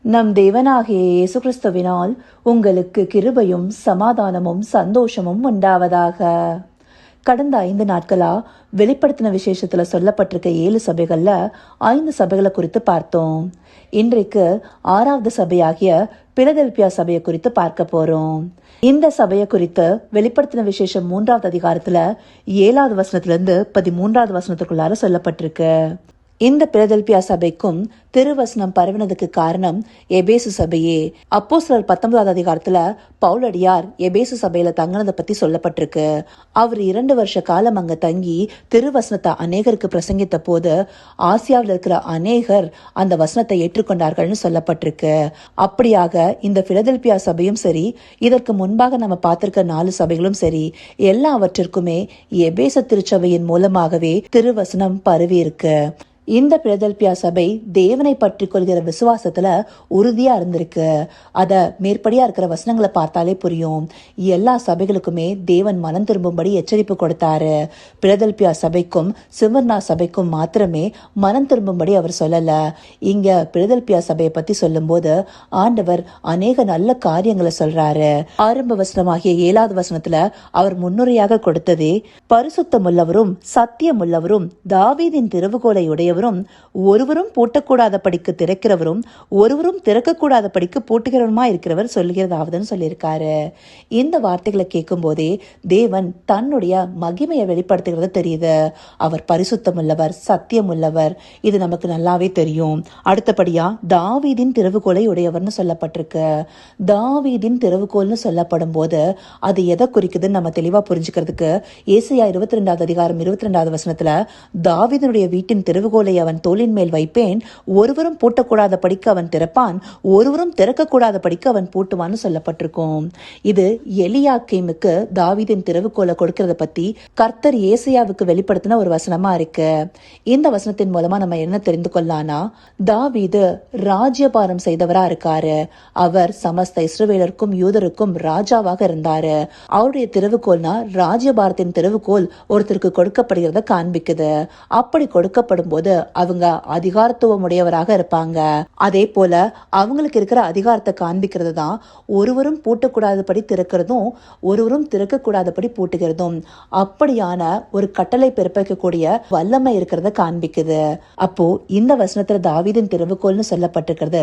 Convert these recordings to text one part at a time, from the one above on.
நம் தேவனாகிய இயேசு கிறிஸ்துவினால் உங்களுக்கு கிருபையும் சமாதானமும் சந்தோஷமும் உண்டாவதாக. கடந்த 5 நாட்களா வெளிப்படுத்தின விசேஷத்துல சொல்லப்பட்டிருக்க 7 சபைகள்ல 5 சபைகளை குறித்து பார்த்தோம். இன்றைக்கு 6வது சபையாகிய பிலதெல்பியா சபையை குறித்து பார்க்க போறோம். இந்த சபையை குறித்து வெளிப்படுத்தின விசேஷம் 3வது அதிகாரத்துல 7வது வசனத்திலிருந்து 13வது வசனத்துக்குள்ளார சொல்லப்பட்டிருக்கு. இந்த பிலதெல்பியா சபைக்கும் திருவசனம் பரவினதுக்கு காரணம் எபேசு சபையே. அப்போஸ்தலர் 19வது அதிகாரத்துல பவுலடியார் எபேசு சபையில தங்கினதை பத்தி சொல்லப்பட்டிருக்கு. அவர் 2 வருஷ காலம் அங்க தங்கி திருவசனத்தை அநேகருக்கு பிரசங்கித்த போது ஆசியாவில் இருக்கிற அநேகர் அந்த வசனத்தை ஏற்றுக்கொண்டார்கள்னு சொல்லப்பட்டிருக்கு. அப்படியாக இந்த பிலதெல்பியா சபையும் சரி, இதற்கு முன்பாக நம்ம பார்த்திருக்க 4 சபைகளும் சரி, எல்லாவற்றிற்குமே எபேச திருச்சபையின் மூலமாகவே திருவசனம் பரவி இருக்கு. இந்த பிலதெல்பியா சபை தேவனை பற்றி கொள்கிற விசுவாசத்துல உறுதியா இருந்திருக்கு. அத மேற்படியா இருக்கிற வசனங்களை பார்த்தாலே புரியும். எல்லா சபைகளுக்குமே தேவன் மனம் திரும்பும்படி எச்சரிப்பு கொடுத்தாரு. பிலதெல்பியா சபைக்கும் சிமர்னா சபைக்கும் மாத்திரமே மனம் திரும்பும்படி அவர் சொல்லல. இங்க பிலதெல்பியா சபையை பத்தி சொல்லும் போது ஆண்டவர் அநேக நல்ல காரியங்களை சொல்றாரு. ஆரம்ப வசனமாகிய 7வது வசனத்துல அவர் முன்னுரையாக கொடுத்ததே, பரிசுத்தமுள்ளவரும் சத்தியமுள்ளவரும் தாவீதின் திறவுகோலை உடைய ஒருவரும் பூட்டக்கூடாத படிக்கு திறக்கிறவரும் ஒருவரும் திறக்கக்கூடாத படிக்கு பூட்டுகிறவருமா இருக்கிறவர் சொல்லுகிறதாவதுன்னு சொல்லியிருக்காரு. இந்த வார்த்தைகளை கேட்கும் போதே தேவன் தன்னுடைய மகிமையை வெளிப்படுத்துகிறது தெரியுது. அவர் பரிசுத்தம் உள்ளவர், சத்தியம் உள்ளவர், இது நமக்கு நல்லாவே தெரியும். அடுத்தபடியா தாவீதின் திறவுகோலை உடையவர்னு சொல்லப்பட்டிருக்கு. தாவீதின் திறவுகோல்னு சொல்லப்படும் போது அது எதை குறிக்குதுன்னு நம்ம தெளிவா புரிஞ்சுக்கிறதுக்கு ஏசாயா 22வது அதிகாரம் 22வது வசனத்துல தாவீதினுடைய வீட்டின் திறவுகோல் அவன் தோளின் மேல் வைப்பேன், ஒருவரும் பூட்டக்கூடாத படிக்கு அவன் திறப்பான், ஒருவரும் திறக்கக்கூடாத படிக்கு அவன் பூட்டுவான்னு சொல்லப்பட்டிருக்கும். இது எலியாக்கீமுக்கு தாவீதின் திறவுகோலை கொடுக்கறத பத்தி கர்த்தர் ஏசாயாவுக்கு வெளிப்படுத்தின ஒரு வசனமா இருக்கு. இந்த வசனத்தின் மூலமா நம்ம என்ன தெரிந்து கொள்ளலாம்னா, தாவீது ராஜ்யபாரம் செய்தவரா இருக்காரு. அவர் சமஸ்த இஸ்ரவேலருக்கும் யூதருக்கும் ராஜாவாக இருந்தாரு. அவருடைய திறவுகோல்னா ராஜ்யபாரத்தின் திறவுகோல் ஒருத்தருக்கு கொடுக்கப்படுகிறத காண்பிக்குது. அப்படி கொடுக்கப்படும் போது அவங்க அதிகாரத்துவம் உடையவராக இருப்பாங்க. அதே போல அவங்களுக்கு இருக்கிற அதிகாரத்தை காண்பிக்கிறது தான் ஒருவரும் பூட்டக்கூடாதபடி திறக்கிறதும் ஒருவரும் திறக்கக்கூடாதபடி பூட்டுகிறதும். அப்படியான ஒரு கட்டளை பிறப்பிக்கக்கூடிய வல்லமை இருக்கிறத காண்பிக்குது. அப்போ இந்த வசனத்துல தாவீதின் திறவுகோல்னு சொல்லப்பட்டிருக்கிறது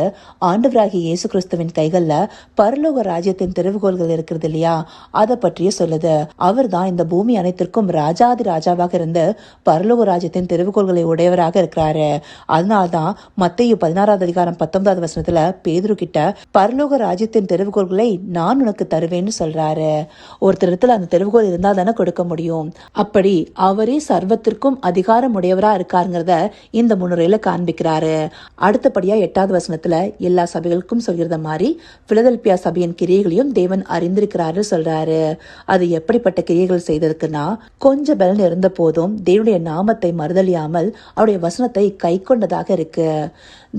ஆண்டவராகிய இயேசு கிறிஸ்துவின் கைகள்ல பரலோக ராஜ்யத்தின் திறவுகோல்கள் இருக்கிறது இல்லையா, அதை பற்றிய சொல்லுது. அவர் தான் இந்த பூமி அனைத்திற்கும் ராஜாதி ராஜாவாக இருந்து பரலோக ராஜ்யத்தின் திறவுகோல்களை உடையவராக இருக்கிறாரு. அதனால்தான் மத்தேயு 16வது அதிகாரம் 19வது வசனத்துல பேதுரு கிட்ட பரலோக ராஜ்யத்தின் திறவுகோல்களை நான் உனக்கு தருவேன்னு சொல்றாரு. ஒருத்தரத்துல அந்த திறவுகோல் இருந்தா தானே கொடுக்க முடியும். அப்படி அவரே சர்வத்திற்கும் அதிகாரம் உடையவரா இருக்காருங்கிறத இந்த முன்னுரையில காண்பிக்கிறாரு. அடுத்தபடியா 8வது வசனத்துல எல்லா சபைகளுக்கும் சொல்கிறத மாதிரி பிலதெல்பியா சபையின் கிரியைகளையும் தேவன் அறிந்திருக்கிறாரு சொல்றாரு. அது எப்படிப்பட்ட கிரியைகள் செய்ததுக்குன்னா, கொஞ்ச பலன் இருந்த போதும் தேவனுடைய நாமத்தை மறுதலியாமல் அவருடைய வசனத்தை கை கொண்டதாக இருக்கு.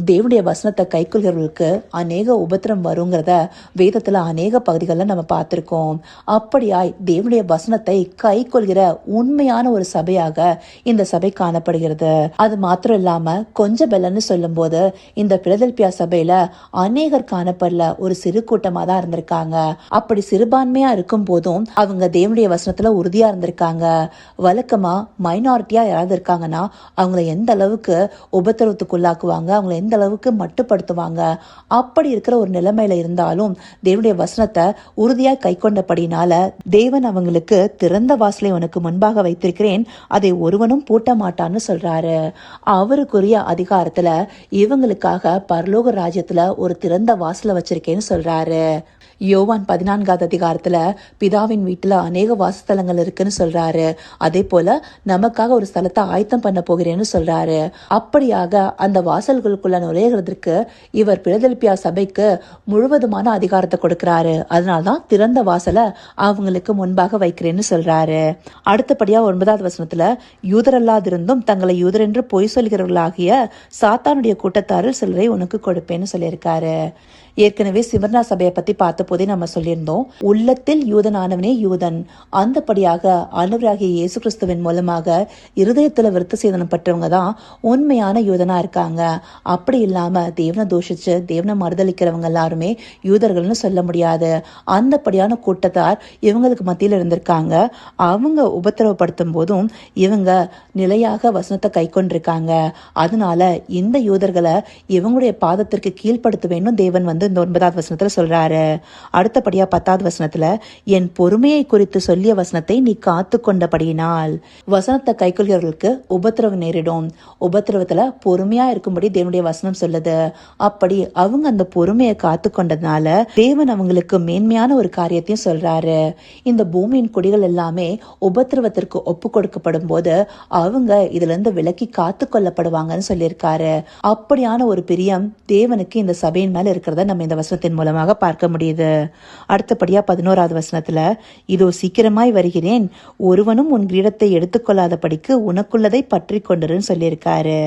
தேவனுடைய வசனத்தை கை கொள்கிறவர்களுக்கு அநேக உபத்திரம் வருங்கிறத வேதத்துல அநேக பகுதிகளில் நம்ம பார்த்திருக்கோம். அப்படியாய் தேவனுடைய வசனத்தை கை கொள்கிற உண்மையான ஒரு சபையாக இந்த சபை காணப்படுகிறது. அது மாத்திரம் இல்லாம கொஞ்சம் பெலன்னு சொல்லும் போது இந்த பிலதெல்பியா சபையில அநேகர் காணப்படல, ஒரு சிறு கூட்டமா தான் இருந்திருக்காங்க. அப்படி சிறுபான்மையா இருக்கும் போதும் அவங்க தேவனுடைய வசனத்துல உறுதியா இருந்திருக்காங்க. வழக்கமா மைனாரிட்டியா யாராவது இருக்காங்கன்னா அவங்களை எந்த அளவுக்கு உபத்திரவத்துக்குள்ளாக்குவாங்க, அவங்களை எந்த அளவுக்கு மட்டுப்படுத்துவாங்க. அப்படி இருக்கிற ஒரு நிலைமையில இருந்தாலும் தேவனுடைய வசனத்தை உறுதியா கை கொண்டபடினால தேவன் அவங்களுக்கு திறந்த வாசலை உனக்கு முன்பாக வைத்திருக்கிறேன், அதை ஒருவனும் பூட்ட மாட்டான்னு சொல்றாரு. அவருக்குரிய அதிகாரத்துல இவங்களுக்காக பரலோக ராஜ்யத்துல ஒரு திறந்த வாசலை வச்சிருக்கேன்னு சொல்றாரு. யோவான் 14வது அதிகாரத்துல பிதாவின் வீட்டுல அநேக வாசஸ்தலங்கள் இருக்குன்னு சொல்றாரு. அதே போல நமக்காக ஒரு ஸ்தலத்தை ஆயத்தம் பண்ண போகிறேன்னு சொல்றாரு. அப்படியாக அந்த வாசல்களுக்குள்ள நுழைகிறதுக்கு இவர் பிலதெல்பியா சபைக்கு முழுவதுமான அதிகாரத்தை கொடுக்கிறாரு. அதனால்தான் திறந்த வாசலை அவங்களுக்கு முன்பாக வைக்கிறேன்னு சொல்றாரு. அடுத்தபடியா 9வது வசனத்துல யூதரல்லாதிருந்தும் தங்களை யூதர் என்று பொய் சொல்கிறவர்களாகிய சாத்தானுடைய கூட்டத்தாரில் சிலரை உனக்கு கொடுப்பேன்னு சொல்லியிருக்காரு. ஏற்கனவே சிமர்னா சபையை பத்தி பார்த்த போதே நம்ம சொல்லியிருந்தோம், உள்ளத்தில் யூதனானவனே யூதன். அந்தபடியாக ஆண்டவராகிய இயேசு கிறிஸ்துவின் மூலமாக இருதயத்துல விருத்த சேதனம் பற்றவங்க தான் உண்மையான யூதனா இருக்காங்க. அப்படி இல்லாம தேவனை தூஷிச்சு தேவனை மறுதளிக்கிறவங்க எல்லாருமே யூதர்கள்னு சொல்ல முடியாது. அந்தபடியான கூட்டத்தார் இவங்களுக்கு மத்தியில் இருந்திருக்காங்க. அவங்க உபத்திரவப்படுத்தும் போதும் இவங்க நிலையாக வசனத்தை கை கொண்டிருக்காங்க. அதனால இந்த யூதர்களை இவங்களுடைய பாதத்திற்கு கீழ்ப்படுத்துவேன்னு தேவன் இந்த 9வது வசனத்துல சொல்றாரு. அடுத்தபடியா 10வது வசனத்துல, என் பொறுமையை குறித்து சொல்லிய வசனத்தை நீ காத்து கொண்டபடியினால். வசனத்தை கைக்கொள்கிறவர்களுக்கு உபத்திரவம் நேரிடும். உபத்திரவத்துல பொறுமையா இருக்கும்படி தேவனுடைய வசனம் சொல்லுது. அப்படி அவங்க அந்த பொறுமையை காத்து கொண்டதுனால தேவன் அவங்களுக்கு மேன்மையான ஒரு காரியத்தையும் சொல்றாரு. இந்த பூமியின் குடிகள் எல்லாமே உபத்திரவத்திற்கு ஒப்பு கொடுக்கப்படும் போது அவங்க இதுல இருந்து விலக்கி காத்து கொள்ளப்படுவாங்கன்னு சொல்லியிருக்காரு. அப்படியான ஒரு பிரியம் தேவனுக்கு இந்த சபையின் மேல இருக்கிறத நம்ம இந்த வசனத்தின் மூலமாக பார்க்க முடியுது. அடுத்தபடியா 11வது வசனத்துல, இதோ சீக்கிரமாய் வருகிறேன், ஒருவனும் உன் கிரீடத்தை எடுத்துக்கொள்ளாதபடிக்கு உனக்குள்ளதை பற்றி கொண்டிருன்னு சொல்லியிருக்காரு.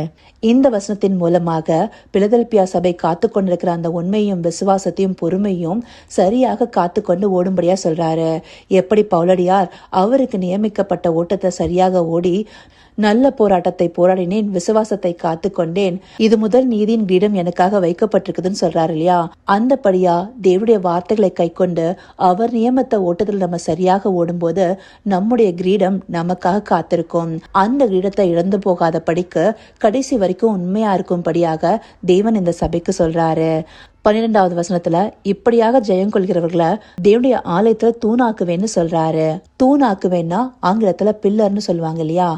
இந்த வசனத்தின் மூலமாக பிலதெல்பியா சபை காத்து கொண்டிருக்கிற அந்த உண்மையும் விசுவாசத்தையும் பொறுமையும் சரியாக காத்து கொண்டு ஓடும்படியா சொல்றாரு. எப்படி பவுலடியார் அவருக்கு நியமிக்கப்பட்ட ஓட்டத்தை சரியாக ஓடி நல்ல போராட்டத்தை போராடினேன், விசுவாசத்தை காத்து கொண்டேன், இது முதல் நீதியின் கிரீடம் எனக்காக வைக்கப்பட்டிருக்குதுன்னு சொல்றாரு இல்லையா. அந்தபடியா தேவனுடைய வார்த்தைகளை கை கொண்டு அவர் நியமத்த ஓட்டத்தில் நம்ம சரியாக ஓடும்போது நம்முடைய கிரீடம் நமக்காக காத்திருக்கும். அந்த கிரீடத்தை இழந்து போகாத படிக்கு கடைசி வரைக்கும் உண்மையா இருக்கும்படியாக தேவன் இந்த சபைக்கு சொல்றாரு. 12வது வசனத்துல, இப்படியாக ஜெயம் கொள்கிறவர்களை தேவனுடைய ஆலயத்துல தூணாக்குவேன்னு சொல்றாரு. தூணாக்குவேன்னா ஆங்கிலத்துல பில்லர்னு சொல்லுவாங்க இல்லையா.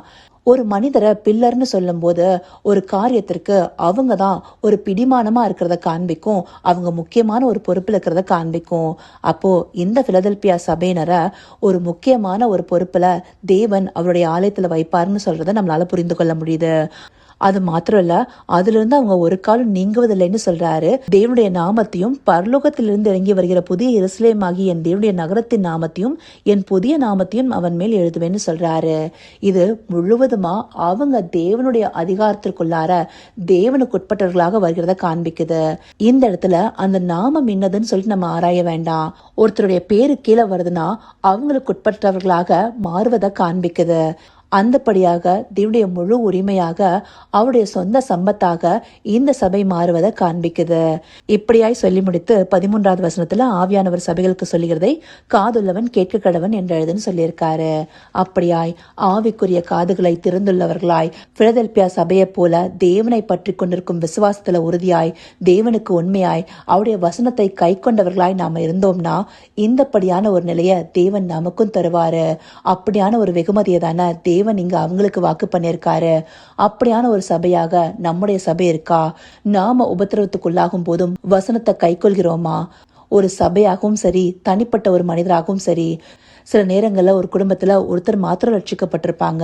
ஒரு மனிதரை பில்லர்னு சொல்லும் போது ஒரு காரியத்திற்கு அவங்க தான் ஒரு பிடிமானமா இருக்கிறத காண்பிக்கும், அவங்க முக்கியமான ஒரு பொறுப்புல இருக்கிறத காண்பிக்கும். அப்போ இந்த பிலதெல்பியா சபையினரை ஒரு முக்கியமான ஒரு பொறுப்புல தேவன் அவருடைய ஆலயத்துல வைப்பாருன்னு சொல்றத நம்மளால புரிந்து கொள்ள முடியுது. அது மாத்திரம் இல்ல, அதுல இருந்து அவங்க ஒரு காலம் நீங்குவதில்லைன்னு சொல்றாரு. தேவனுடைய நாமத்தையும் பரலோகத்திலிருந்து இறங்கி வருகிற புதிய எருசலேம் ஆகிய என் தேவனுடைய நகரத்தின் நாமத்தையும் என் புதிய நாமத்தையும் அவன் மேல் எழுதுவேன்னு சொல்றாரு. இது முழுவதுமா அவங்க தேவனுடைய அதிகாரத்திற்குள்ளார தேவனுக்கு உட்பட்டவர்களாக வருகிறத காண்பிக்குது. இந்த இடத்துல அந்த நாமம் என்னதுன்னு சொல்லிட்டு நம்ம ஆராய வேண்டாம். ஒருத்தருடைய பேரு கீழே வருதுன்னா அவங்களுக்கு உட்பட்டவர்களாக மாறுவதை காண்பிக்குது. அந்தபடியாக தேவனுடைய முழு உரிமையாக அவருடைய சொந்த சம்பத்தாக இந்த சபை மாறுவதை காண்பிக்குது. இப்படியாய் சொல்லி முடித்து 13வது வசனத்துல ஆவியானவர் சபைகளுக்கு சொல்லுகிறதை காதுள்ளவன் கேட்க கடவன் என்று எழுதுன்னு சொல்லியிருக்காரு. அப்படியாய் ஆவிக்குரிய காதுகளை திறந்துள்ளவர்களாய் பிலதெல்பியா சபையை போல தேவனை பற்றி கொண்டிருக்கும் விசுவாசத்துல உறுதியாய் தேவனுக்கு உண்மையாய் அவருடைய வசனத்தை கை கொண்டவர்களாய் நாம இருந்தோம்னா இந்தப்படியான ஒரு நிலைய தேவன் நமக்கும் தருவாரு. அப்படியான ஒரு வெகுமதியை தானே தேவன் இங்க அவங்களுக்கு வாக்கு பண்ணியிருக்காரு. அப்படியான ஒரு சபையாக நம்முடைய சபை இருக்கா? நாம உபத்திரவத்துக்குள்ளாகும் போதும் வசனத்தை கை கொள்கிறோமா? ஒரு சபையாகவும் சரி, தனிப்பட்ட ஒரு மனிதராகவும் சரி, சில நேரங்கள்ல ஒரு குடும்பத்துல ஒருத்தர் மாத்திரம் ரட்சிக்கப்பட்டிருப்பாங்க.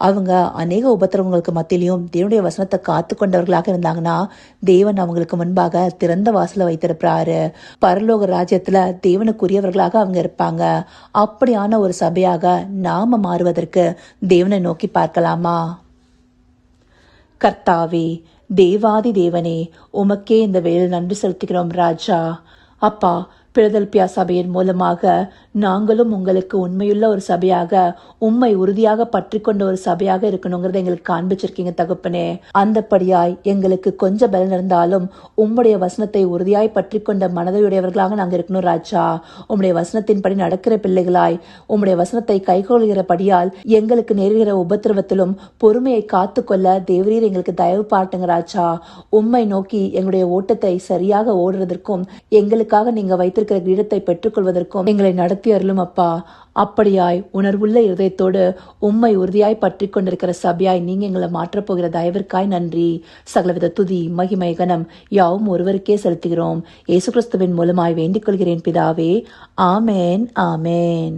அவங்க அநேக உபத்திரவங்களுக்கு மத்தியிலையும் தேவனுடைய வசனத்தை காத்து கொண்டவர்களாக இருந்தாங்கன்னா தேவன் அவங்களுக்கு முன்பாக திறந்த வாசல வைத்திருப்பாரு. பரலோக ராஜ்யத்துல தேவனுக்குரியவர்களாக அவங்க இருப்பாங்க. அப்படியான ஒரு சபையாக நாம மாறுவதற்கு தேவனை நோக்கி பார்க்கலாமா? கர்த்தாவே, தேவாதி தேவனே, உமக்கே இந்த வேளையில் நன்றி செலுத்துகிறோம் ராஜா. அப்பா, பிலதெல்பியா சபையின் மூலமாக நாங்களும் உங்களுக்கு உண்மையுள்ள ஒரு சபையாக உம்மை உறுதியாக பற்றி கொண்ட ஒரு சபையாக இருக்கணுங்கிறத எங்களுக்கு காண்பிச்சிருக்கீங்க தகப்பனே. அந்தபடியாய் எங்களுக்கு கொஞ்சம் பலன் இருந்தாலும் உம்முடைய வசனத்தை உறுதியாய் பற்றி கொண்ட மனதையுடையவர்களாக நாங்கள் இருக்கணும் ராஜா. உம்முடைய வசனத்தின்படி நடக்கிற பிள்ளைகளாய் உம்முடைய வசனத்தை கைகொள்கிறபடியால் எங்களுக்கு நேருகிற உபத்திரவத்திலும் பொறுமையை காத்து கொள்ள தேவரீர் எங்களுக்கு தயவு பாட்டுங்க ராஜா. உம்மை நோக்கி எங்களுடைய ஓட்டத்தை சரியாக ஓடுறதற்கும் எங்களுக்காக நீங்க வைத்திருக்கிற கிரீடத்தை பெற்றுக்கொள்வதற்கும் எங்களை நடத்தி அருளும் அப்பா. அப்படியாய் உணர்வுள்ள இருதயத்தோடு உம்மை உறுதியாய் பற்றி கொண்டிருக்கிற சபையாய் நீங்க எங்களை மாற்றப் போகிற தயவிற்காய் நன்றி. சகலவித துதி மகிமை கனம் யாவும் ஒருவருக்கே செலுத்துகிறோம். இயேசு கிறிஸ்துவின் மூலமாய் வேண்டிக் கொள்கிறேன் பிதாவே. ஆமேன், ஆமேன்.